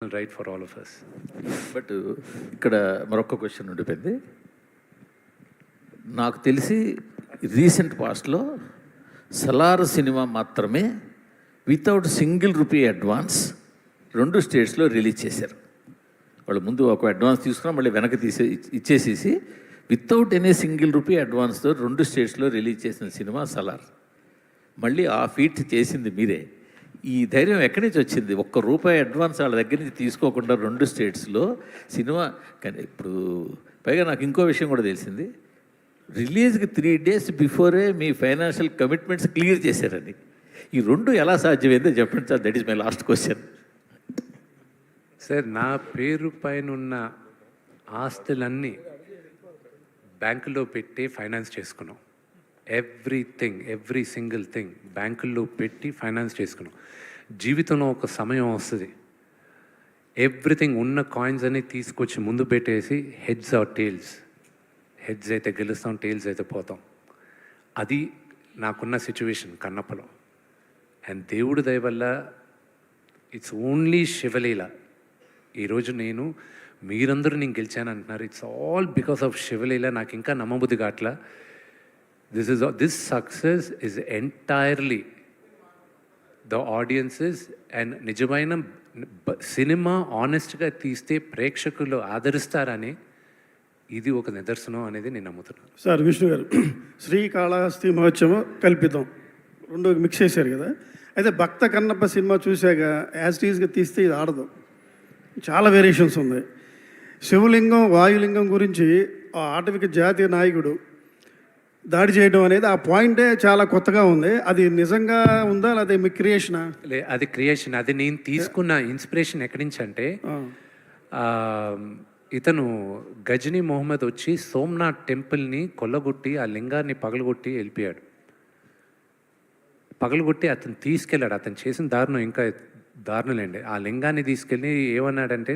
emotional ride for all of us. But ఇక్కడ మరొక question ఉండిపోయింది. నాకు తెలిసి రీసెంట్ పాస్ట్లో సలార్ సినిమా మాత్రమే వితౌట్ సింగిల్ రూపీ అడ్వాన్స్ 2 స్టేట్స్లో రిలీజ్ చేశారు. వాళ్ళు ముందు ఒక అడ్వాన్స్ తీసుకున్నా మళ్ళీ వెనక్కి ఇచ్చేసేసి వితౌట్ ఎనీ సింగిల్ రూపీ అడ్వాన్స్తో 2 స్టేట్స్లో రిలీజ్ చేసిన సినిమా సలార్. మళ్ళీ ఆ ఫీట్ చేసింది మీరే. ఈ ధైర్యం ఎక్కడి నుంచి వచ్చింది? ₹1 అడ్వాన్స్ వాళ్ళ దగ్గర నుంచి తీసుకోకుండా 2 స్టేట్స్లో సినిమా. కానీ ఇప్పుడు పైగా నాకు ఇంకో విషయం కూడా తెలిసింది, రిలీజ్కి 3 days బిఫోరే మీ ఫైనాన్షియల్ కమిట్మెంట్స్ క్లియర్ చేశారని. ఈ 2 ఎలా సాధ్యమైందో చెప్పండి sir. That is my last question. Sir, నా పేరు పైన ఉన్న ఆస్తులన్నీ బ్యాంకులో పెట్టి ఫైనాన్స్ చేసుకున్నాం. ఎవ్రీథింగ్, ఎవ్రీ సింగిల్ థింగ్ బ్యాంకుల్లో పెట్టి ఫైనాన్స్ చేసుకున్నాం. జీవితంలో ఒక సమయం వస్తుంది, ఎవ్రీథింగ్ ఉన్న కాయిన్స్ అన్ని తీసుకొచ్చి ముందు పెట్టేసి హెడ్స్ ఆర్ టేల్స్, హెడ్స్ అయితే గెలుస్తాం, టేల్స్ అయితే పోతాం. అది నాకున్న సిచ్యువేషన్ కన్నప్పలో. అండ్ దేవుడి దయ వల్ల ఇట్స్ ఓన్లీ శివలీల. ఈరోజు మీరందరూ నేను గెలిచాను అంటున్నారు. ఇట్స్ ఆల్ బికాస్ ఆఫ్ శివలీల. నాకు ఇంకా నమ్మబుద్ధి కావట్లా. This success is entirely the audiences. And నిజమైన సినిమా ఆనెస్ట్గా తీస్తే ప్రేక్షకులు ఆదరిస్తారని ఇది ఒక నిదర్శనం అనేది నేను నమ్ముతున్నాను. సార్, విష్ణు గారు, శ్రీకాళహస్తి మహోత్సవం కల్పితం 2 మిక్స్ చేశారు కదా. అయితే భక్త కన్నప్ప సినిమా చూశాక యాజ్టీజ్గా తీస్తే ఇది ఆడదు, చాలా వేరియేషన్స్ ఉన్నాయి. శివలింగం, వాయులింగం గురించి ఆ ఆటవిక జాతీయ నాయకుడు దాడి చేయడం అనేది ఆ పాయింటే చాలా కొత్తగా ఉంది. అది నిజంగా ఉందా లేదా మీ క్రియేషనా? అది క్రియేషన్. అది నేను తీసుకున్న ఇన్స్పిరేషన్ ఎక్కడి నుంచి అంటే, ఇతను గజనీ మొహమ్మద్ వచ్చి సోమనాథ్ టెంపుల్ని కొల్లగొట్టి ఆ లింగాన్ని పగలగొట్టి వెళ్ళిపోయాడు. పగలగొట్టి అతను తీసుకెళ్ళాడు. అతను చేసిన దారుణం ఇంకా దారుణలేండి. ఆ లింగాన్ని తీసుకెళ్ళి ఏమన్నాడంటే,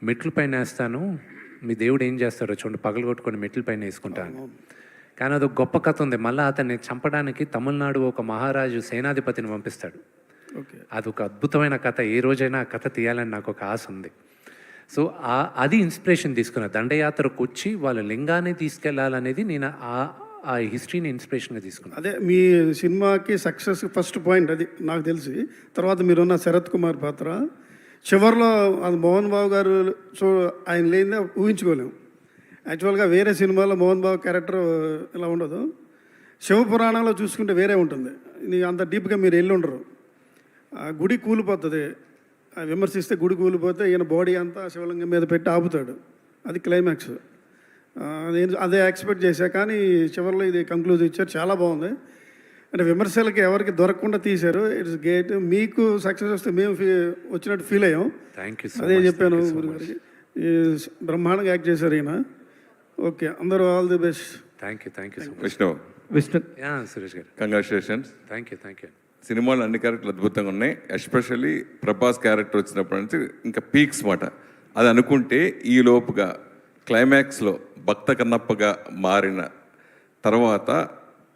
మెట్ల పైన వేస్తాను, మీ దేవుడు ఏం చేస్తాడో చూడండి, పగలగొట్టుకొని మెట్ల పైన వేసుకుంటాను. కానీ అదొక గొప్ప కథ ఉంది. మళ్ళీ అతన్ని చంపడానికి తమిళనాడు ఒక మహారాజు సేనాధిపతిని పంపిస్తాడు. అదొక అద్భుతమైన కథ. ఏ రోజైనా ఆ కథ తీయాలని నాకు ఒక ఆశ ఉంది. సో అది ఇన్స్పిరేషన్ తీసుకున్న. దండయాత్రకు వచ్చి వాళ్ళ లింగాన్ని తీసుకెళ్లాలనేది నేను ఆ హిస్టరీని ఇన్స్పిరేషన్గా తీసుకున్నాను. అదే మీ సినిమాకి సక్సెస్ ఫస్ట్ పాయింట్ అది నాకు తెలిసి. తర్వాత మీరున్న శరత్ కుమార్ పాత్ర చివరిలో అది మోహన్ బాబు గారు ఆయన లేనిదే ఊహించుకోలేము. యాక్చువల్గా వేరే సినిమాలో మోహన్ బాబు క్యారెక్టర్ ఇలా ఉండదు. శివపురాణంలో చూసుకుంటే వేరే ఉంటుంది. అంత డీప్గా మీరు వెళ్ళి ఉండరు. గుడి కూలిపోతుంది, విమర్శిస్తే గుడి కూలిపోతే ఈయన బాడీ అంతా శివలింగం మీద పెట్టి ఆపుతాడు. అది క్లైమాక్స్. నేను అదే ఎక్స్పెక్ట్ చేశా, కానీ చివరిలో ఇది కంక్లూజ్ ఇచ్చారు. చాలా బాగుంది. అంటే విమర్శలకి ఎవరికి దొరకకుండా తీశారు. It's great. మీకు సక్సెస్ వస్తే మేము వచ్చినట్టు ఫీల్ అయ్యాం. Thank you. అదే చెప్పాను గురుగారికి. బ్రహ్మాండంగా యాక్ట్ చేశారు ఈయన. ఓకే, అందరూ all the best. Thank you. Thank you so much. Vishnu, Suresh garu, congratulations. Thank you. Thank you. సినిమాలో అన్ని క్యారెక్టర్లు అద్భుతంగా ఉన్నాయి. ఎస్పెషల్లీ ప్రభాస్ క్యారెక్టర్ వచ్చినప్పటి నుంచి ఇంకా పీక్స్ మాట. అది అనుకుంటే ఈ లోపుగా క్లైమాక్స్లో భక్త కన్నప్పగా మారిన తర్వాత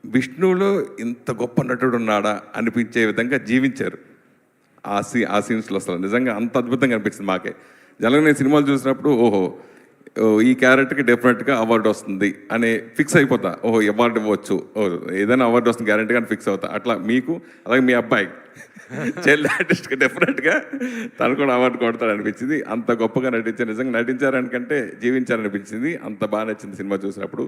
విష్ణువులో ఇంత గొప్ప నటుడు ఉన్నాడా అనిపించే విధంగా జీవించారు. ఆ సీన్స్లో అసలు నిజంగా అంత అద్భుతంగా అనిపించింది మాకే. జనరల్గా నేను సినిమాలు చూసినప్పుడు ఈ క్యారెక్టర్కి డెఫినెట్గా అవార్డు వస్తుంది అని ఫిక్స్ అయిపోతా. అవార్డు ఇవ్వచ్చు, ఏదైనా అవార్డు వస్తుంది గ్యారెంటీగా అని ఫిక్స్ అవుతా. అట్లా మీకు, అలాగే మీ అబ్బాయి చైల్డ్ ఆర్టిస్ట్కి డెఫినెట్గా తను కూడా అవార్డు కొడతాడు అనిపించింది. అంత గొప్పగా నటించారు. నిజంగా నటించారనికంటే జీవించారనిపించింది. అంత బాగా నచ్చింది సినిమా చూసినప్పుడు.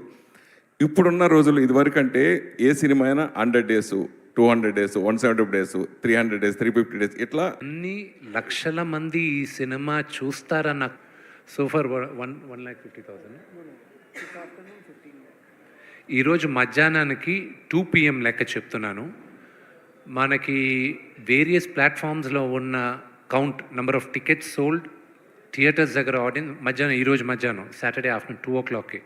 ఇప్పుడున్న రోజులు ఇదివరకంటే ఏ సినిమా అయినా 100 days, 200 days, 170 days, 300 days, 350 days ఇట్లా అన్ని లక్షల మంది ఈ సినిమా చూస్తారన్న. సో ఫర్ 1,50,000 ఈరోజు మధ్యాహ్నానికి 2 PM లెక్క చెప్తున్నాను. మనకి వేరియస్ ప్లాట్ఫామ్స్లో ఉన్న count, number of tickets sold, theatres దగ్గర ఆడియన్స్ మధ్యాహ్నం, ఈరోజు మధ్యాహ్నం సాటర్డే ఆఫ్టర్నూన్ 2 o'clockకి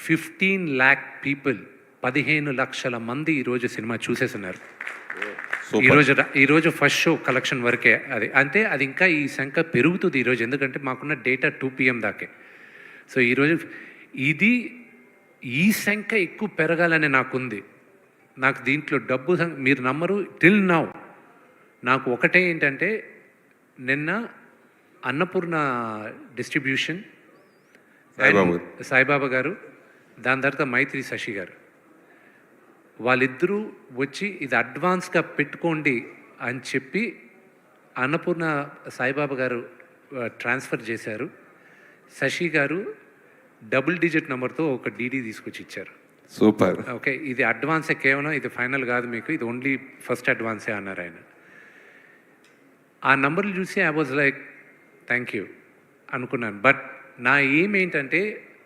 15 lakh people, 15 లక్షల మంది ఈరోజు సినిమా చూసేస్తున్నారు. ఈరోజు ఫస్ట్ షో కలెక్షన్ వరకే అది. అంటే అది ఇంకా ఈ సంఖ్య పెరుగుతుంది ఈరోజు, ఎందుకంటే మాకున్న డేటా 2 PM దాకే. సో ఈరోజు ఈ సంఖ్య ఎక్కువ పెరగాలని నాకుంది. నాకు దీంట్లో డబ్బు మీరు నమ్మరు, టిల్ నౌ నాకు ఒకటే ఏంటంటే, నిన్న అన్నపూర్ణ డిస్ట్రిబ్యూషన్ సాయిబాబా అండ్ సాయిబాబా గారు, దాని తర్వాత మైత్రి శశి గారు, వాళ్ళిద్దరూ వచ్చి ఇది అడ్వాన్స్గా పెట్టుకోండి అని చెప్పి అన్నపూర్ణ సాయిబాబా గారు ట్రాన్స్ఫర్ చేశారు. శశి గారు డబుల్ డిజిట్ నెంబర్తో ఒక డీడీ తీసుకొచ్చి ఇచ్చారు. సూపర్. ఓకే, ఇది అడ్వాన్సే కేవలం, ఇది ఫైనల్ కాదు మీకు, ఇది ఓన్లీ ఫస్ట్ అడ్వాన్సే అన్నారు ఆయన. ఆ నంబర్లు చూసి I was like thank you అనుకున్నాను. బట్ నా ఎయిమ్ ఏంటంటే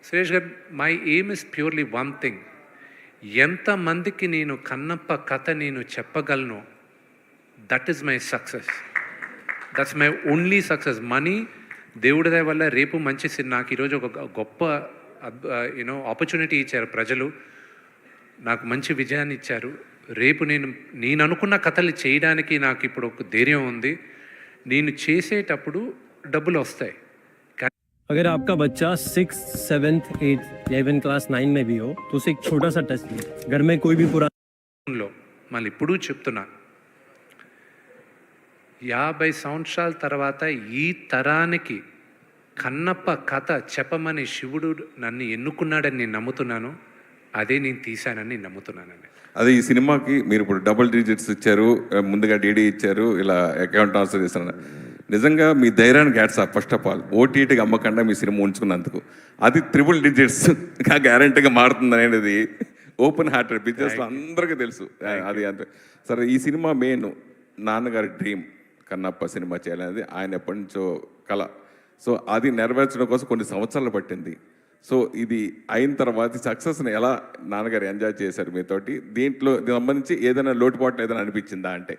సురేష్ గారు, my aim is purely one thing. ఎంతమందికి నేను కన్నప్ప కథ నేను చెప్పగలను, that is my success. That's my only success. Money దేవుడి దయ వల్ల రేపు మంచి నాకు ఈరోజు ఒక గొప్ప ఆపర్చునిటీ ఇచ్చారు ప్రజలు, నాకు మంచి విజయాన్ని ఇచ్చారు. రేపు నేను అనుకున్న కథలు చేయడానికి నాకు ఇప్పుడు ఒక ధైర్యం ఉంది. నేను చేసేటప్పుడు డబ్బులు వస్తాయి. अगर आपका बच्चा 6th, 7th, 8th, 11th class 9 में भी हो तो उसे एक छोटा सा टेस्ट ले. घर में कोई भी पुराना లో మళ్ళీ ఇప్పుడు చెప్తున్నా, 50 సంవత్సరాల తర్వాత ఈ తరానికి కన్నప్ప కథ చెప్పమని శివుడు నన్ను ఎన్నుకున్నాడని నేను నమ్ముతున్నాను. అదే నేను తీశానని నేను నమ్ముతున్నానండి. అదే ఈ సినిమాకి మీరు ఇప్పుడు డబుల్ డిజిట్స్ ఇచ్చారు, ముందుగా డీడీ ఇచ్చారు, ఇలా అకౌంట్ ట్రాన్స్ఫర్ చేస్తున్నారు. నిజంగా మీ ధైర్యానికి hats off. First of all ఓటీటీకి అమ్మకుండా మీ సినిమా ఉంచుకున్నందుకు. అది ట్రిపుల్ డిజిట్స్గా గ్యారంటీగా మారుతుంది అనేది ఓపెన్ హార్టెడ్ బిజినెస్లో అందరికీ తెలుసు. అది అంతే. సరే, ఈ సినిమా మెయిన్ నాన్నగారి డ్రీమ్ కన్నప్ప సినిమా చేయాలనేది ఆయన ఎప్పటి నుంచో కళ. సో అది నెరవేర్చడం కోసం కొన్ని సంవత్సరాలు పట్టింది. సో ఇది అయిన తర్వాత సక్సెస్ని ఎలా నాన్నగారు ఎంజాయ్ చేశారు మీతోటి? దీంట్లో సంబంధించి ఏదైనా లోటుపాట్లు ఏదైనా అనిపించిందా? అంటే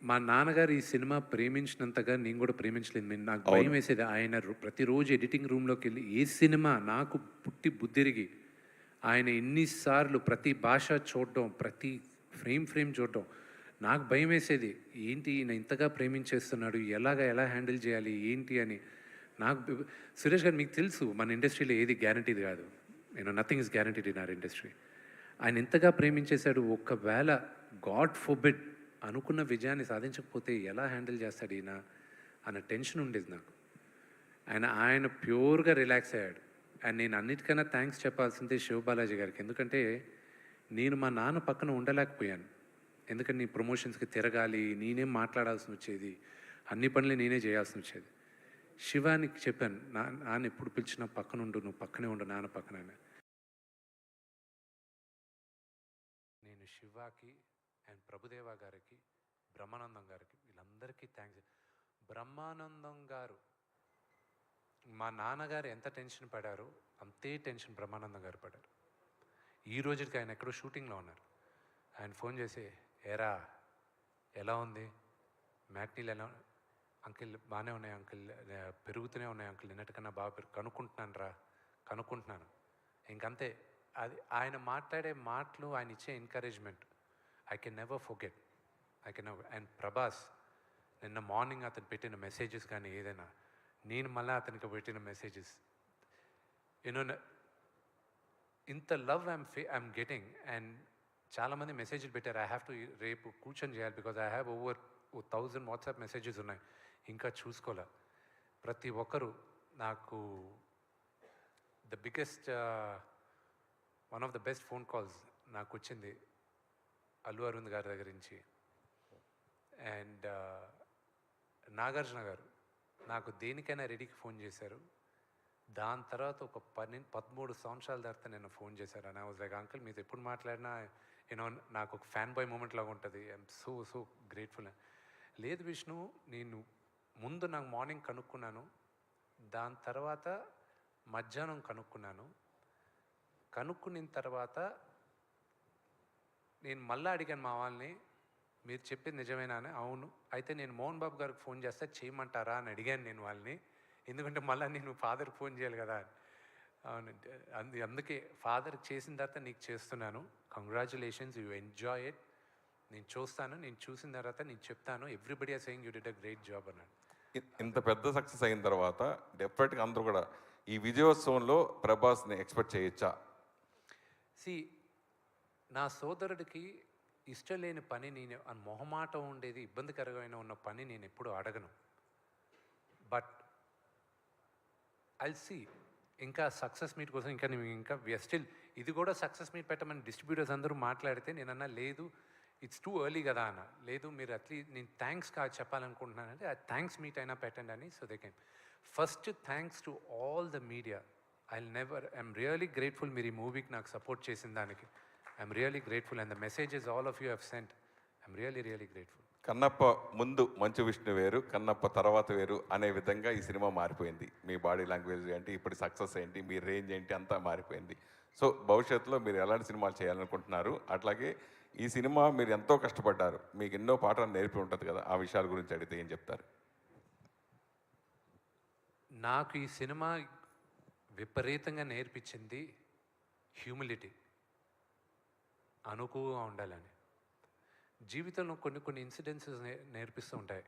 మా నాన్నగారు ఈ సినిమా ప్రేమించినంతగా నేను కూడా ప్రేమించలేదు. నాకు భయం వేసేది. ఆయన ప్రతిరోజు ఎడిటింగ్ రూమ్లోకి వెళ్ళి ఏ సినిమా నాకు పుట్టి బుద్ధిరిగి ఆయన ఎన్నిసార్లు ప్రతి భాష చూడడం, ప్రతి ఫ్రేమ్ చూడడం, నాకు భయం వేసేది. ఏంటి ఈయన ఇంతగా ప్రేమించేస్తున్నాడు, ఎలా హ్యాండిల్ చేయాలి ఏంటి అని. నాకు సురేష్ గారు, మీకు తెలుసు మన ఇండస్ట్రీలో ఏది గ్యారంటీది కాదు. Nothing is guaranteed in our industry. ఆయన ఎంతగా ప్రేమించేశాడు. ఒకవేళ గాడ్ ఫోర్బిడ్ అనుకున్న విజయాన్ని సాధించకపోతే ఎలా హ్యాండిల్ చేస్తాడు ఈయన అన్న టెన్షన్ ఉండేది నాకు. ఆయన ప్యూర్గా రిలాక్స్ అయ్యాడు. అండ్ నేను అన్నిటికన్నా థ్యాంక్స్ చెప్పాల్సిందే శివబాలాజీ గారికి. ఎందుకంటే నేను మా నాన్న పక్కన ఉండలేకపోయాను. ఎందుకంటే నీ ప్రమోషన్స్కి తిరగాలి, నేనేం మాట్లాడాల్సి వచ్చేది, అన్ని పనులు నేనే చేయాల్సి వచ్చేది. శివానికి చెప్పాను, నాన్న ఎప్పుడు పిలిచినా పక్కన ఉండు, నువ్వు పక్కనే ఉండు నాన్న పక్కన. నేను శివాకి అండ్ ప్రభుదేవా గారికి, బ్రహ్మానందం గారికి, వీళ్ళందరికీ థ్యాంక్స్. బ్రహ్మానందం గారు మా నాన్నగారు ఎంత టెన్షన్ పడారో అంతే టెన్షన్ బ్రహ్మానందం గారు పడారు. ఈ రోజుకి ఆయన ఎక్కడో షూటింగ్లో ఉన్నారు. ఆయన ఫోన్ చేసి, ఏరా ఎలా ఉంది, మ్యాట్నీలు ఎలా, అంకిల్ బాగానే ఉన్నాయి అంకిల్, పెరుగుతూనే ఉన్నాయి అంకిల్, నిన్నటికన్నా బాగా కనుక్కుంటున్నాను. ఇంకంతే. అది ఆయన మాట్లాడే మాటలు, ఆయన ఇచ్చే encouragement I can never forget. And Prabhas నిన్న మార్నింగ్ అతను పెట్టిన మెసేజెస్ కానీ ఏదైనా, నేను మళ్ళీ అతనికి పెట్టిన మెసేజెస్, ఇంత లవ్ ఐఎమ్ గెటింగ్. అండ్ చాలామంది మెసేజ్లు పెట్టారు. ఐ హ్యావ్ టు రేపు కూర్చొని చేయాలి, because I have over 1000 WhatsApp messages ఉన్నాయి, ఇంకా చూసుకోలే. ప్రతి ఒక్కరు నాకు the biggest one of the best phone calls నాకు వచ్చింది అల్లు అరవింద్ గారి దగ్గర నుంచి. అండ్ నాగార్జున గారు నాకు దేనికైనా రెడీకి ఫోన్ చేశారు. దాని తర్వాత ఒక 13 సంవత్సరాల తర్వాత నేను ఫోన్ చేశారు. And I was like, uncle మీతో ఎప్పుడు మాట్లాడినా నాకు ఒక ఫ్యాన్ బాయ్ మూమెంట్ లాగా ఉంటుంది. I'm so grateful. లేదు విష్ణు, నేను ముందు నాకు మార్నింగ్ కనుక్కున్నాను, దాని తర్వాత మధ్యాహ్నం కనుక్కున్న తర్వాత నేను మళ్ళీ అడిగాను మా వాళ్ళని, మీరు చెప్పింది నిజమేనా అని. అవును, అయితే నేను మోహన్ బాబు గారికి ఫోన్ చేస్తే చేయమంటారా అని అడిగాను నేను వాళ్ళని. ఎందుకంటే మళ్ళీ నేను ఫాదర్కి ఫోన్ చేయాలి కదా. అవునంటే అందుకే ఫాదర్కి చేసిన తర్వాత నీకు చేస్తున్నాను. Congratulations, you enjoy it. నేను చూసిన తర్వాత నేను చెప్తాను. Everybody are saying you did a great job అన్నాడు. ఇంత పెద్ద సక్సెస్ అయిన తర్వాత డెఫినెట్గా అందరూ కూడా ఈ విజయోత్సవంలో ప్రభాస్ని ఎక్స్పెక్ట్ చేయొచ్చా? నా సోదరుడికి ఇష్టం లేని పని నేను మొహమాటం ఉండేది, ఇబ్బందికరమైన ఉన్న పని నేను ఎప్పుడు అడగను. బట్ ఐల్ సీ ఇంకా సక్సెస్ మీట్ కోసం ఇంకా విఆర్ స్టిల్, ఇది కూడా సక్సెస్ మీట్ పెట్టమని డిస్ట్రిబ్యూటర్స్ అందరూ మాట్లాడితే నేనన్నా లేదు, ఇట్స్ టూ ఎర్లీ కదా అన్న. లేదు మీరు అట్లీస్ట్ నేను థ్యాంక్స్ కాదు చెప్పాలనుకుంటున్నానంటే ఆ థ్యాంక్స్ మీట్ అయినా పెట్టండి అని. So they can first thanks to all the media. I'm really grateful మీరు ఈ మూవీకి నాకు సపోర్ట్ చేసిన దానికి. I'm really grateful and the messages all of you have sent. I'm really grateful. Kannappa ముందు మంచు విష్ణు వేరు, కన్నప్ప తర్వాత వేరు అనే విధంగా ఈ సినిమా మారిపోయింది. మీ బాడీ లాంగ్వేజ్ ఏంటి, ఇప్పుడు సక్సెస్ ఏంటి, మీ రేంజ్ ఏంటి, అంతా మారిపోయింది. సో భవిష్యత్తులో మీరు ఎలాంటి సినిమాలు చేయాలనుకుంటున్నారు, అట్లాగే ఈ సినిమా మీరు ఎంతో కష్టపడ్డారు, మీకు ఎన్నో పాఠాలు నేర్పి ఉంటుంది కదా, ఆ విషయాల గురించి అడిగితే ఏం చెప్తారు? నాకు ఈ సినిమా విపరీతంగా నేర్పించింది హ్యూమిలిటీ, అనుకువగా ఉండాలని. జీవితంలో కొన్ని ఇన్సిడెన్సెస్ నేర్పిస్తూ ఉంటాయి.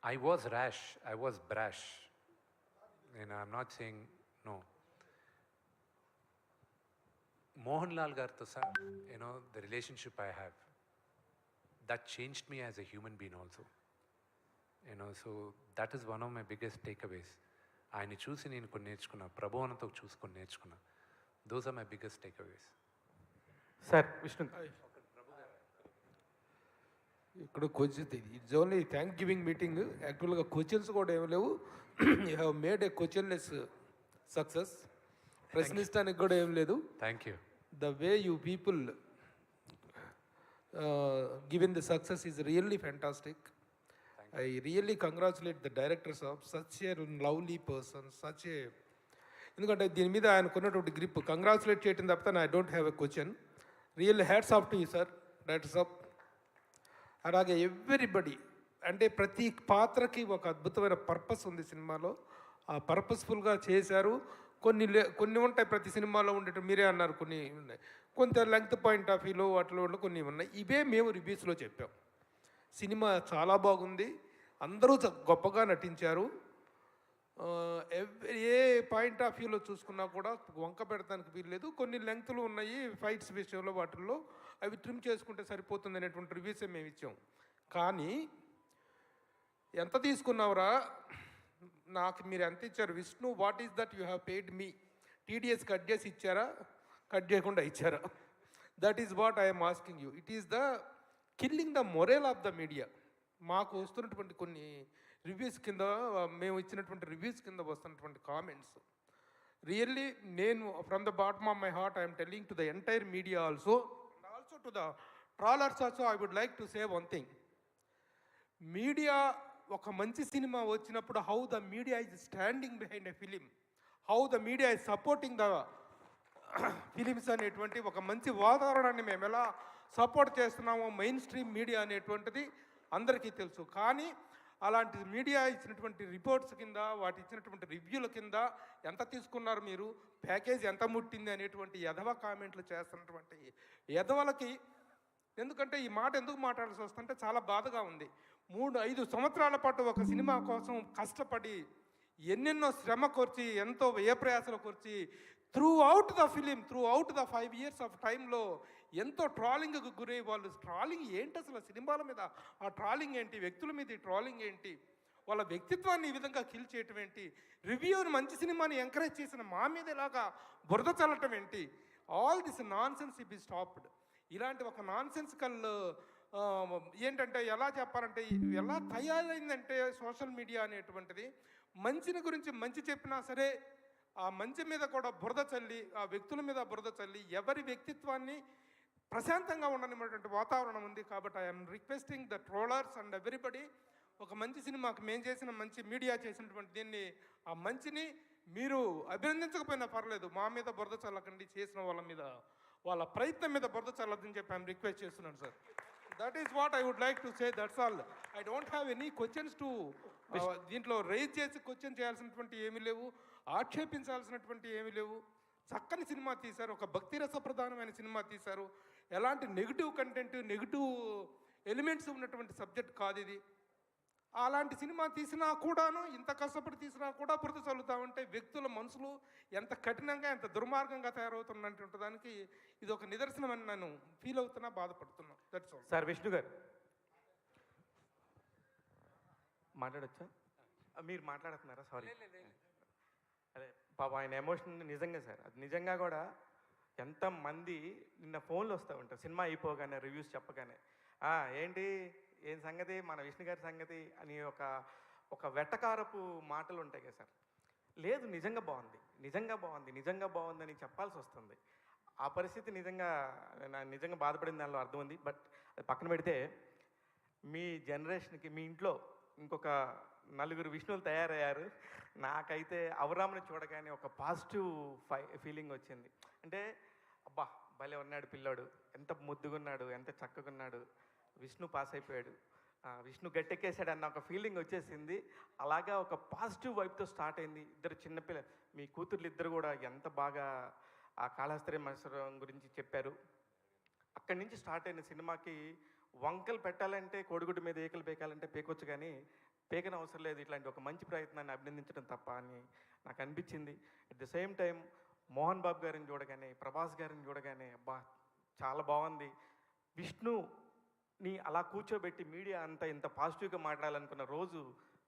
I was rash, I was brash. I'm not saying no. Mohan Lal గారితో sir the relationship I have, that changed me as a human being also. So that is one of my biggest takeaways. ఆయన్ని చూసి నేను కొన్ని నేర్చుకున్నా, ప్రభావంతో చూసుకొని నేర్చుకున్నా. Those are my biggest takeaways. Sir Vishnu, ఇక్కడ question, it's only thanks giving meeting. యాక్చువల్గా క్వశ్చన్స్ కూడా ఏమి లేవు. You have made a క్వశ్చన్లెస్ success. ప్రశ్నిస్తానికి కూడా ఏం లేదు. Thank you. The way you people given the success is really fantastic. I really congratulate the directors of such a lovely person, such a, ఎందుకంటే దీని మీద ఆయనకున్నటువంటి గ్రిప్ కంగ్రాచులేట్ చేయటం తప్పితే I don't have a question. Really hats off to you sir, directors of. అలాగే everybody, అంటే ప్రతి పాత్రకి ఒక అద్భుతమైన పర్పస్ ఉంది సినిమాలో. ఆ పర్పస్ఫుల్గా చేశారు. కొన్ని ఉంటాయి ప్రతి సినిమాలో ఉండేవి, మీరే అన్నారు కొన్ని ఉన్నాయి. కొంత లెంగ్త్ పాయింట్ ఆఫ్ వ్యూలో వాటిలో కొన్ని ఉన్నాయి. ఇవే మేము రివ్యూస్లో చెప్పాం. సినిమా చాలా బాగుంది, అందరూ గొప్పగా నటించారు. ఏ పాయింట్ ఆఫ్ వ్యూలో చూసుకున్నా కూడా వంక పెడతానికి వీల్లేదు. కొన్ని లెంగ్త్లు ఉన్నాయి ఫైట్స్ విషయంలో, వాటిల్లో అవి ట్రిమ్ చేసుకుంటే సరిపోతుంది అనేటువంటి రివ్యూసే మేము ఇచ్చాం. కానీ ఎంత తీసుకున్నావురా, నాకు మీరు ఎంత ఇచ్చారు Vishnu, what is that you have paid me? TDS cut చేసి ఇచ్చారా, కట్ చేయకుండా ఇచ్చారా? That is what I'm asking you. It is the killing the moral of the media. మాకు వస్తున్నటువంటి కొన్ని రివ్యూస్ కింద, మేము ఇచ్చినటువంటి రివ్యూస్ కింద వస్తున్నటువంటి కామెంట్స్, రియల్లీ నేను from the bottom of my heart I'm telling to the entire media also, and also to the trollers also, I would like to say one thing. Media ఒక మంచి సినిమా వచ్చినప్పుడు how the media is standing behind a film, how the media is supporting the films అనేటువంటి ఒక మంచి వాతావరణాన్ని మేము ఎలా సపోర్ట్ చేస్తున్నామో మెయిన్ స్ట్రీమ్ మీడియా అనేటువంటిది అందరికీ తెలుసు. కానీ అలాంటి మీడియా ఇచ్చినటువంటి రిపోర్ట్స్ కింద, వాటి ఇచ్చినటువంటి రివ్యూల కింద ఎంత తీసుకున్నారు మీరు, ప్యాకేజ్ ఎంత ముట్టింది అనేటువంటి ఎదవ కామెంట్లు చేస్తున్నటువంటి ఎదవలకి, ఎందుకంటే ఈ మాట ఎందుకు మాట్లాడాల్సి వస్తుంటే చాలా బాధగా ఉంది. 3-5 సంవత్సరాల పాటు ఒక సినిమా కోసం కష్టపడి ఎన్నెన్నో శ్రమ కోర్చి, ఎంతో వ్యయప్రయాసలు కోర్చి, throughout the film, throughout the 5 years of టైంలో ఎంతో ట్రాలింగ్కి గురై, వాళ్ళు ట్రాలింగ్ ఏంటి అసలు, సినిమాల మీద ఆ ట్రాలింగ్ ఏంటి, వ్యక్తుల మీద ట్రాలింగ్ ఏంటి, వాళ్ళ వ్యక్తిత్వాన్ని ఈ విధంగా కిల్ చేయటం ఏంటి, రివ్యూని మంచి సినిమాని ఎంకరేజ్ చేసిన మా మీద ఇలాగా బురద చల్లటం ఏంటి, all this non sense B stopped. ఇలాంటి ఒక నాన్ సెన్సికల్ ఏంటంటే ఎలా చెప్పాలంటే, ఎలా తయారైందంటే సోషల్ మీడియా అనేటువంటిది, మంచిని గురించి మంచి చెప్పినా సరే ఆ మంచి మీద కూడా బురద చల్లి, ఆ వ్యక్తుల మీద బురద చల్లి, ఎవరి వ్యక్తిత్వాన్ని ప్రశాంతంగా ఉండనిటువంటి వాతావరణం ఉంది. కాబట్టి I'm requesting the trollers and everybody, ఒక మంచి సినిమాకి మేము చేసిన మంచి మీడియా చేసినటువంటి దీన్ని, ఆ మంచిని మీరు అభినందించకపోయినా పర్లేదు, మా మీద బురద చల్లకండి, చేసిన వాళ్ళ మీద, వాళ్ళ ప్రయత్నం మీద బురద చల్లదని చెప్పి ఐఎమ్ రిక్వెస్ట్ చేస్తున్నాను sir. That is what I would like to say, that's all. I don't have any questions to, దీంట్లో రైజ్ చేసి క్వశ్చన్ చేయాల్సినటువంటి ఏమీ లేవు, ఆక్షేపించాల్సినటువంటి ఏమీ లేవు. చక్కని సినిమా తీశారు, ఒక భక్తి రస ప్రధానమైన సినిమా తీశారు. ఎలాంటి నెగిటివ్ కంటెంట్, నెగిటివ్ ఎలిమెంట్స్ ఉన్నటువంటి సబ్జెక్ట్ కాదు ఇది. అలాంటి సినిమా తీసినా కూడాను, ఇంత కష్టపడి తీసినా కూడా బురద చల్లుతామంటే వ్యక్తుల మనసులు ఎంత కఠినంగా, ఎంత దుర్మార్గంగా తయారవుతున్నటువంటి దానికి ఇది ఒక నిదర్శనం అని నేను ఫీల్ అవుతున్నా, బాధపడుతున్నా. That's all. సార్ విష్ణు గారు మాట్లాడొచ్చా? మీరు మాట్లాడుతున్నారా? సారీ. అదే పాప ఆయన ఎమోషన్ నిజంగా సార్, అది నిజంగా కూడా ఎంతమంది నిన్న ఫోన్లు వస్తూ ఉంటారు సినిమా అయిపోగానే, రివ్యూస్ చెప్పగానే, ఏంటి ఏం సంగతి, మన విష్ణు గారి సంగతి అని ఒక వెటకారపు మాటలు ఉంటాయి కదా సార్. లేదు, నిజంగా బాగుంది, నిజంగా బాగుంది, నిజంగా బాగుందని చెప్పాల్సి వస్తుంది. ఆ పరిస్థితి నిజంగా బాధపడిన దానిలో అర్థం ఉంది. బట్ అది పక్కన పెడితే, మీ జనరేషన్కి మీ ఇంట్లో ఇంకొక 4 విష్ణువులు తయారయ్యారు. నాకైతే అవరామ్ని చూడగానే ఒక పాజిటివ్ ఫీలింగ్ వచ్చింది. అంటే అబ్బా భలే ఉన్నాడు పిల్లోడు, ఎంత ముద్దుగున్నాడు, ఎంత చక్కగున్నాడు, విష్ణు పాస్ అయిపోయాడు, విష్ణు గట్టెక్కేశాడు అన్న ఒక ఫీలింగ్ వచ్చేసింది. అలాగా ఒక పాజిటివ్ వైపుతో స్టార్ట్ అయింది. ఇద్దరు చిన్నపిల్ల, మీ కూతుర్లు ఇద్దరు కూడా ఎంత బాగా ఆ కాళహస్త్రి మత్సరం గురించి చెప్పారు. అక్కడి నుంచి స్టార్ట్ అయిన సినిమాకి వంకలు పెట్టాలంటే, కోడిగుడ్డు మీద ఏకలు పేకాలంటే పేకొచ్చు, కానీ పేకన అవసరం లేదు. ఇట్లాంటి ఒక మంచి ప్రయత్నాన్ని అభినందించడం తప్ప అని నాకు అనిపించింది. At the same time Mohan Babu గారిని చూడగానే, ప్రభాస్ గారిని చూడగానే అబ్బా చాలా బాగుంది. విష్ణుని అలా కూర్చోబెట్టి మీడియా అంతా ఇంత పాజిటివ్గా మాట్లాడాలనుకున్న రోజు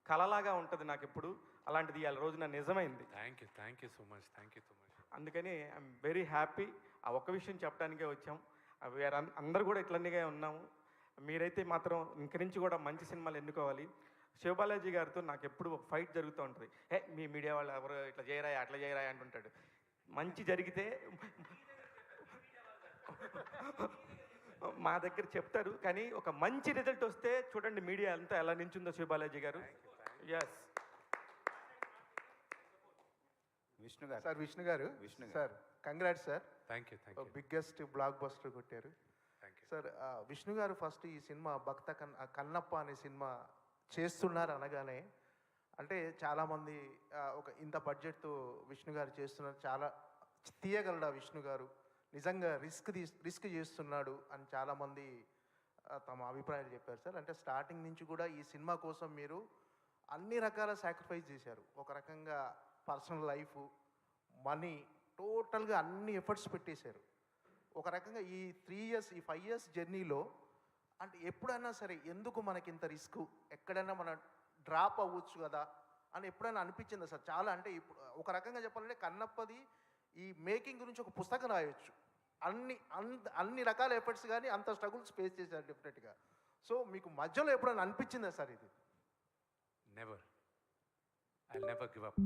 కలలాగా ఉంటుంది నాకు ఎప్పుడు. అలాంటిది ఇవాళ రోజున నిజమైంది. Thank you so much. అందుకని ఐఎమ్ వెరీ హ్యాపీ. ఆ ఒక్క విషయం చెప్పడానికే వచ్చాం. వేరే అందరూ కూడా ఇట్లన్నీగా ఉన్నాము. మీరైతే మాత్రం ఇంక నుంచి కూడా మంచి సినిమాలు ఎన్నుకోవాలి. శివబాలాజీ గారితో నాకు ఎప్పుడు ఒక ఫైట్ జరుగుతూ ఉంటుంది. మీ మీడియా వాళ్ళు ఎవరు ఇట్లా చేయరాయా, అట్లా చేయరాయా అంటుంటాడు. మంచి జరిగితే మా దగ్గర చెప్తారు, కానీ ఒక మంచి రిజల్ట్ వస్తే చూడండి మీడియా అంతా ఎలా నించుందో శివబాలాజీ గారు. ఎస్ విష్ణు గారు. సార్ విష్ణు గారు, sir congrats sir. Thank you. Biggest block buster కొట్టారు సార్. విష్ణు గారు ఫస్ట్ ఈ సినిమా కన్నప్ప అనే సినిమా చేస్తున్నారు అనగానే, అంటే చాలామంది ఒక ఇంత బడ్జెట్తో విష్ణు గారు చేస్తున్నారు, చాలా తీయగలడా విష్ణు గారు, నిజంగా రిస్క్ చేస్తున్నాడు అని చాలామంది తమ అభిప్రాయాలు చెప్పారు సార్. అంటే స్టార్టింగ్ నుంచి కూడా ఈ సినిమా కోసం మీరు అన్ని రకాల సాక్రిఫైస్ చేశారు. ఒక రకంగా పర్సనల్ లైఫ్, మనీ, టోటల్గా అన్ని ఎఫర్ట్స్ పెట్టేశారు. ఒక రకంగా ఈ 3 ఇయర్స్, ఈ 5 ఇయర్స్ జర్నీలో అంటే ఎప్పుడైనా సరే ఎందుకు మనకి ఇంత రిస్క్, ఎక్కడైనా మనం డ్రాప్ అవ్వచ్చు కదా అని ఎప్పుడైనా అనిపించిందా సార్? చాలా అంటే ఇప్పుడు ఒక రకంగా చెప్పాలంటే కన్నప్పది ఈ మేకింగ్ గురించి ఒక పుస్తకం రాయొచ్చు. అన్ని రకాల ఎఫర్ట్స్ కానీ అంత స్ట్రగుల్స్ ఫేస్ చేశారు డెఫినెట్గా. సో మీకు మధ్యలో ఎప్పుడైనా అనిపించిందా సార్ ఇది? I'll never give up.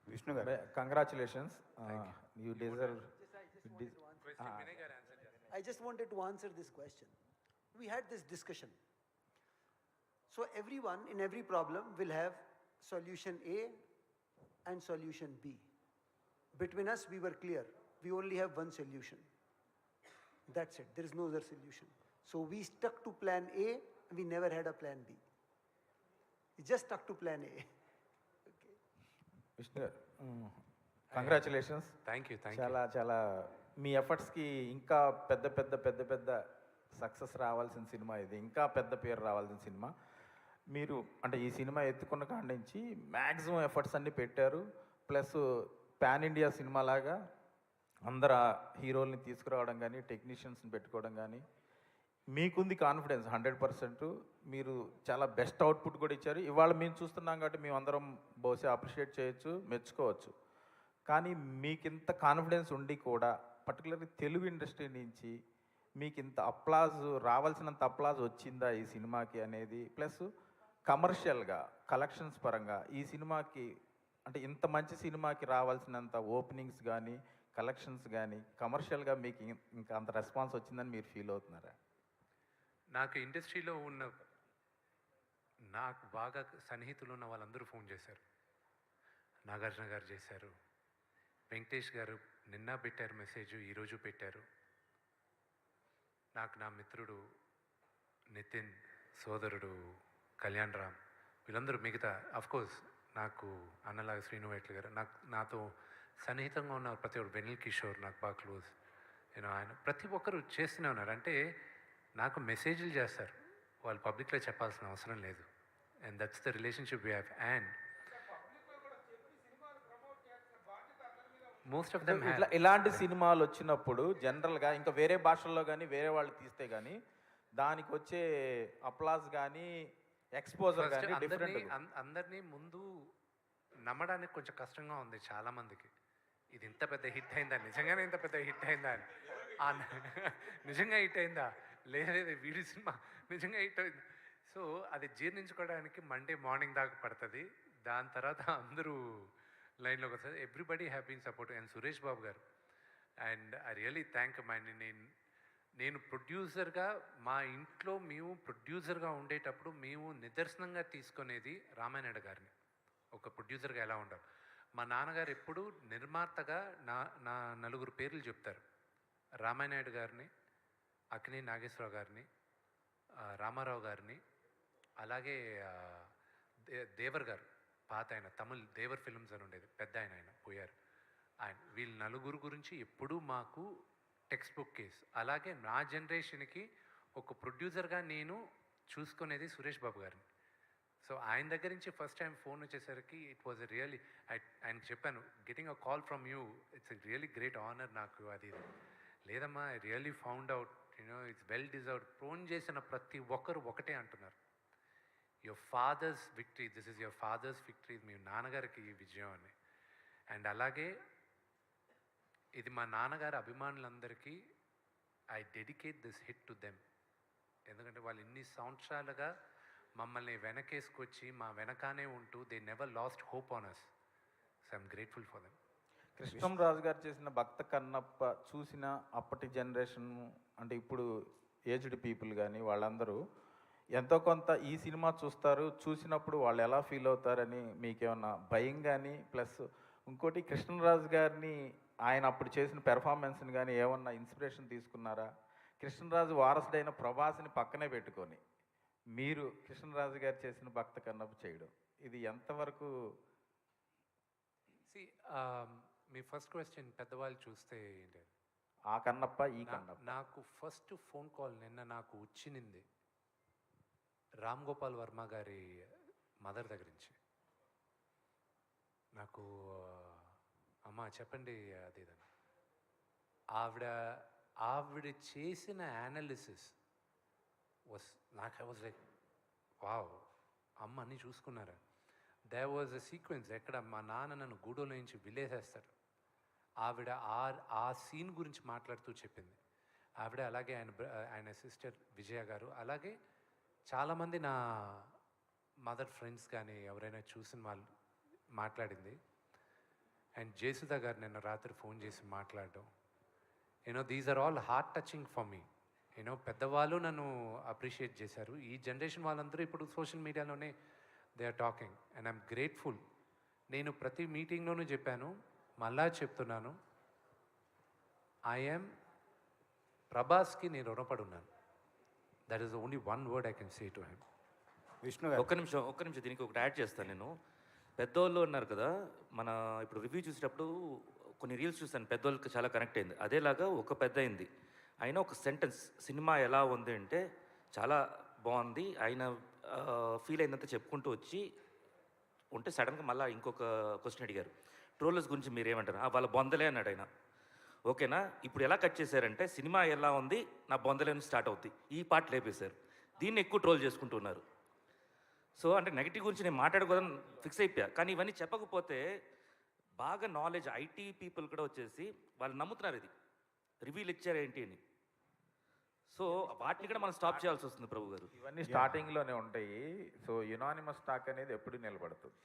Vishnu గారు, congratulations. You deserve. I just wanted to answer this question. We had this discussion. So everyone in every problem will have solution A and solution B. Between us, we were clear. We only have one solution. That's it. There is no other solution. So we stuck to plan A and we never had a plan B. We just stuck to plan A. Vishnu గారు, congratulations. Thank you. చాలా మీ ఎఫర్ట్స్కి ఇంకా పెద్ద success రావాల్సిన cinema ఇది, ఇంకా పెద్ద పేరు రావాల్సిన సినిమా. మీరు అంటే ఈ సినిమా ఎత్తుకున్న కాడి నుంచి మ్యాక్సిమం ఎఫర్ట్స్ అన్నీ పెట్టారు. ప్లస్ పాన్ ఇండియా సినిమా లాగా అందరు హీరోల్ని తీసుకురావడం కానీ, టెక్నీషియన్స్ని పెట్టుకోవడం కానీ, మీకుంది కాన్ఫిడెన్స్ 100%. మీరు చాలా బెస్ట్ అవుట్పుట్ కూడా ఇచ్చారు. ఇవాళ మేము చూస్తున్నాం కాబట్టి మేము అందరం బహుశా అప్రిషియేట్ చేయొచ్చు, మెచ్చుకోవచ్చు. కానీ మీకు ఇంత కాన్ఫిడెన్స్ ఉండి కూడా పర్టికులర్లీ తెలుగు ఇండస్ట్రీ నుంచి మీకు ఇంత అప్లాజ్, రావాల్సినంత అప్లాజ్ వచ్చిందా ఈ సినిమాకి అనేది, ప్లస్ కమర్షియల్గా కలెక్షన్స్ పరంగా ఈ సినిమాకి అంటే ఇంత మంచి సినిమాకి రావాల్సినంత ఓపెనింగ్స్ కానీ, కలెక్షన్స్ కానీ, కమర్షియల్గా మీకు ఇంకా అంత రెస్పాన్స్ వచ్చిందని మీరు ఫీల్ అవుతున్నారా? నాకు ఇండస్ట్రీలో ఉన్న, నాకు బాగా సన్నిహితులు ఉన్న వాళ్ళందరూ ఫోన్ చేశారు. నాగార్జున గారు చేశారు, వెంకటేష్ గారు నిన్న పెట్టారు మెసేజ్, ఈరోజు పెట్టారు. నాకు నా మిత్రుడు నితిన్, సోదరుడు కళ్యాణ్ రామ్, వీళ్ళందరూ, మిగతా అఫ్కోర్స్ నాకు అన్నలాగా శ్రీనువేట్ల గారు, నాతో సన్నిహితంగా ఉన్న ప్రతి ఒక్కరు, వెనిల్ కిషోర్ నాకు బాగా క్లోజ్, ఆయన ప్రతి ఒక్కరు చేస్తూనే ఉన్నారు. అంటే నాకు మెసేజ్లు చేస్తారు, వాళ్ళు పబ్లిక్లో చెప్పాల్సిన అవసరం లేదు. And that's the relationship we have. And most of them ఇలాంటి సినిమాలు వచ్చినప్పుడు జనరల్గా ఇంకా వేరే భాషల్లో కానీ వేరే వాళ్ళు తీస్తే కానీ దానికి వచ్చే అప్లాస్ కానీ ఎక్స్పోజర్ కానీ డిఫరెంట్. అందరినీ ముందు నమ్మడానికి కొంచెం కష్టంగా ఉంది చాలామందికి. ఇది ఇంత పెద్ద హిట్ అయిందా, నిజంగానే ఇంత పెద్ద హిట్ అయిందా అని. నిజంగా హిట్ అయిందా, లేదు వీడి సినిమా నిజంగా హిట్ అయింది. సో అది జీర్ణించుకోవడానికి మండే మార్నింగ్ దాకా పడుతుంది. దాని తర్వాత అందరూ లైన్లోకి వస్తుంది. Everybody have been support. And Suresh Babu garu, and I really thank my నేను ప్రొడ్యూసర్గా మా ఇంట్లో మేము ప్రొడ్యూసర్గా ఉండేటప్పుడు మేము నిదర్శనంగా తీసుకునేది రామానాయుడు గారిని. ఒక ప్రొడ్యూసర్గా ఎలా ఉండాలి. మా నాన్నగారు ఎప్పుడు నిర్మాతగా నా నలుగురు పేర్లు చెప్తారు. రామానాయుడు గారిని, అక్కినే నాగేశ్వరరావు గారిని, రామారావు గారిని, అలాగే దేవర్ గారు, పాత ఆయన తమిళ్ దేవర్ ఫిల్మ్స్ అని ఉండేది, పెద్ద ఆయన పోయారు. ఆయన వీళ్ళ నలుగురు గురించి ఎప్పుడూ మాకు టెక్స్ట్ బుక్ కేస్. అలాగే నా జనరేషన్కి ఒక ప్రొడ్యూసర్గా నేను చూసుకునేది సురేష్ బాబు గారిని. సో ఆయన దగ్గర నుంచి ఫస్ట్ టైం ఫోన్ వచ్చేసరికి ఇట్ వాజ్ రియలీ, ఆయనకు చెప్పాను, getting a call from you it's a really great honour నాకు. అది లేదమ్మా, I really found out it's well deserved. Phone చేసిన ప్రతి ఒక్కరు ఒకటే అంటున్నారు, your father's victory, this is your father's victory, మీ నాన్నగారికి విజయం అని. అండ్ అలాగే ఇది మా నాన్నగారి అభిమానులందరికీ I dedicate this hit to them. ఎందుకంటే వాళ్ళు ఇన్ని సంవత్సరాలుగా మమ్మల్ని వెనకేసుకొచ్చి మా వెనకానే ఉంటూ they never lost hope on us. So I'm grateful for them. Krishnamraju గారు చేసిన భక్త కన్నప్ప చూసిన అప్పటి జనరేషన్ అంటే ఇప్పుడు ఏజ్డ్ పీపుల్ కానీ వాళ్ళందరూ ఎంతో కొంత ఈ సినిమా చూస్తారు, చూసినప్పుడు వాళ్ళు ఎలా ఫీల్ అవుతారని మీకేమన్నా భయం కానీ, ప్లస్ ఇంకోటి కృష్ణరాజు గారిని ఆయన అప్పుడు చేసిన పెర్ఫార్మెన్స్ని కానీ ఏమన్నా ఇన్స్పిరేషన్ తీసుకున్నారా? కృష్ణరాజు వారసుడైన ప్రభాస్ని పక్కనే పెట్టుకొని మీరు కృష్ణరాజు గారు చేసిన భక్త కన్నప్ప చేయడం ఇది ఎంతవరకు? మీ ఫస్ట్ క్వశ్చన్ పెద్దవాళ్ళు చూస్తే ఏంటి, ఆ కన్నప్ప ఈ కన్నప్ప. నాకు ఫస్ట్ ఫోన్ కాల్ నిన్న నాకు వచ్చింది రామ్ గోపాల్ వర్మ గారి మదర్ దగ్గర నుంచి. నాకు అమ్మ చెప్పండి అది ఇదని. ఆవిడ చేసిన యానాలిసిస్ వాస్ నాకు ఐ వాజ్ లైక్ వావ్, అమ్మ అన్నీ చూసుకున్నారా. దేర్ వాజ్ అ సీక్వెన్స్ ఎక్కడ మా నాన్న నన్ను గూడోలో నుంచి విలేసేస్తాడు. ఆవిడ ఆ సీన్ గురించి మాట్లాడుతూ చెప్పింది ఆవిడ. అలాగే ఆయన సిస్టర్ విజయ గారు, అలాగే చాలామంది నా మదర్ ఫ్రెండ్స్ కానీ ఎవరైనా చూసిన వాళ్ళు మాట్లాడింది. అండ్ జయసుధ గారు నిన్న రాత్రి ఫోన్ చేసి మాట్లాడడం, these are all heart touching for me. పెద్దవాళ్ళు నన్ను అప్రిషియేట్ చేశారు. ఈ జనరేషన్ వాళ్ళందరూ ఇప్పుడు సోషల్ మీడియాలోనే they are talking and I'm grateful. నేను ప్రతి మీటింగ్లోనూ చెప్పాను, మళ్ళా చెప్తున్నాను, ఐఎమ్ ప్రభాస్కి నేను రుణపడి ఉన్నాను. That is only one word I can say to him. Vishnu గారు ఒక్క నిమిషం దీనికి ఒకటి యాడ్ చేస్తాను. నేను పెద్దోళ్ళు అన్నారు కదా, మన ఇప్పుడు రివ్యూ చూసేటప్పుడు కొన్ని రీల్స్ చూసాను, పెద్దోళ్ళకి చాలా కనెక్ట్ అయింది. అదేలాగా ఒక పెద్ద అయింది ఆయన ఒక సెంటెన్స్, సినిమా ఎలా ఉంది అంటే చాలా బాగుంది, ఆయన ఫీల్ అయిందంతా చెప్పుకుంటూ వచ్చి ఉంటే సడన్గా మళ్ళీ ఇంకొక క్వశ్చన్ అడిగారు, ట్రోలర్స్ గురించి మీరేమంటారు? వాళ్ళ బొందలే అన్నాడు ఆయన. ఓకేనా, ఇప్పుడు ఎలా కట్ చేశారంటే సినిమా ఎలా ఉంది నా బొందలేని స్టార్ట్ అవుద్ది, ఈ పార్ట్ లేపేశారు. దీన్ని ఎక్కువ ట్రోల్ చేసుకుంటున్నారు. సో అంటే నెగిటివ్ గురించి నేను మాట్లాడుకోవడం ఫిక్స్ అయిపోయా. కానీ ఇవన్నీ చెప్పకపోతే బాగా నాలెడ్జ్ ఐటీ పీపుల్ కూడా వచ్చేసి వాళ్ళు నమ్ముతున్నారు ఇది రివ్యూలు ఇచ్చారు ఏంటి అని. సో వాటిని కూడా మనం స్టాప్ చేయాల్సి వస్తుంది ప్రభు గారు. ఇవన్నీ స్టార్టింగ్లోనే ఉంటాయి. సో యునానిమస్ టాక్ అనేది ఎప్పుడు నిలబడుతుంది.